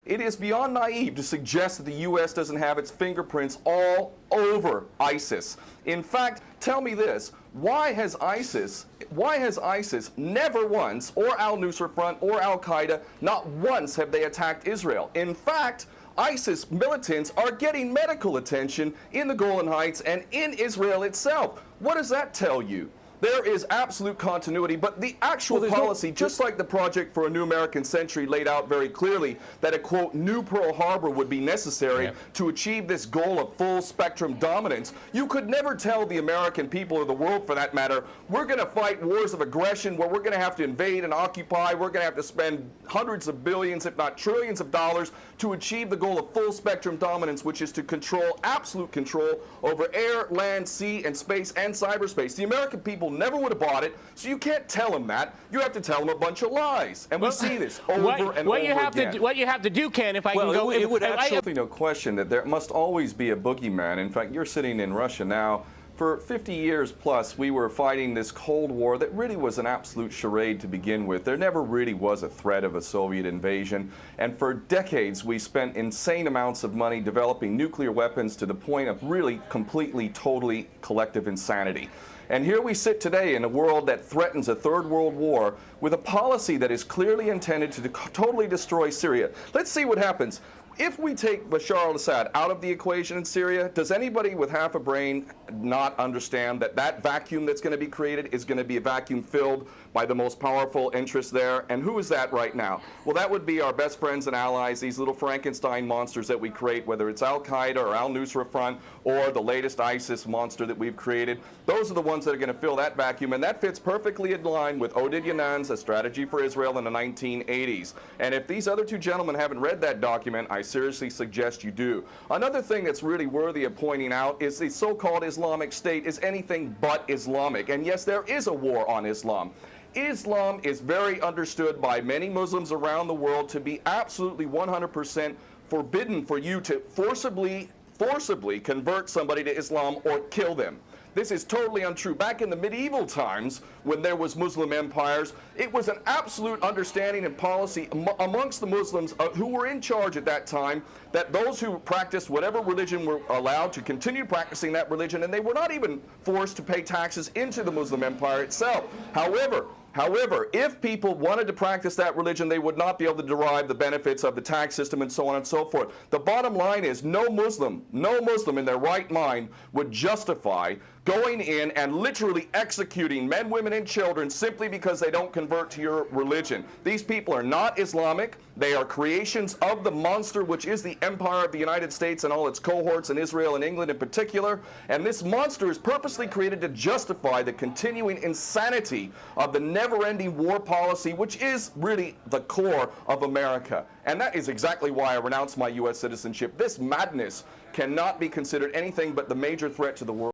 It is beyond naive to suggest that the U.S. doesn't have its fingerprints all over ISIS. In fact, tell me this, why has ISIS never once, or al-Nusra Front or al-Qaeda, not once have they attacked Israel? In fact, ISIS militants are getting medical attention in the Golan Heights and in Israel itself. What does that tell you? There is absolute continuity, but the actual policy, just like the Project for a New American Century laid out very clearly, that a, quote, new Pearl Harbor would be necessary to achieve this goal of full spectrum dominance, you could never tell the American people, or the world for that matter, we're going to fight wars of aggression where we're going to have to invade and occupy, we're going to have to spend hundreds of billions, if not trillions of dollars to achieve the goal of full spectrum dominance, which is to control, absolute control over air, land, sea, and space, and cyberspace. The American people never would have bought it, so you can't tell them that. You have to tell them a bunch of lies. And we see this over and over again. What you have to do, Ken, if I can go... It would actually no question that there must always be a boogeyman. In fact, you're sitting in Russia now. For 50 years plus, we were fighting this Cold War that really was an absolute charade to begin with. There never really was a threat of a Soviet invasion. And for decades, we spent insane amounts of money developing nuclear weapons to the point of really completely, totally collective insanity. And here we sit today in a world that threatens a third world war with a policy that is clearly intended to totally destroy Syria. Let's see what happens. If we take Bashar al-Assad out of the equation in Syria, does anybody with half a brain not understand that that vacuum that's going to be created is going to be a vacuum filled by the most powerful interests there? And who is that right now? Well, that would be our best friends and allies, these little Frankenstein monsters that we create, whether it's al-Qaeda or al-Nusra Front or the latest ISIS monster that we've created. Those are the ones that are going to fill that vacuum, and that fits perfectly in line with Oded Yanan's A Strategy for Israel in the 1980s. And if these other two gentlemen haven't read that document, I seriously suggest you do. Another thing that's really worthy of pointing out is the so-called Islamic State is anything but Islamic. And yes, there is a war on Islam. Islam is very understood by many Muslims around the world to be absolutely 100% forbidden for you to forcibly convert somebody to Islam or kill them. This is totally untrue. Back in the medieval times, when there was Muslim empires, it was an absolute understanding and policy amongst the Muslims who were in charge at that time that those who practiced whatever religion were allowed to continue practicing that religion, and they were not even forced to pay taxes into the Muslim empire itself. However, if people wanted to practice that religion, they would not be able to derive the benefits of the tax system and so on and so forth. The bottom line is no Muslim in their right mind would justify going in and literally executing men, women, and children simply because they don't convert to your religion. These people are not Islamic. They are creations of the monster, which is the empire of the United States and all its cohorts in Israel and England in particular. And this monster is purposely created to justify the continuing insanity of the never-ending war policy, which is really the core of America. And that is exactly why I renounce my U.S. citizenship. This madness cannot be considered anything but the major threat to the world.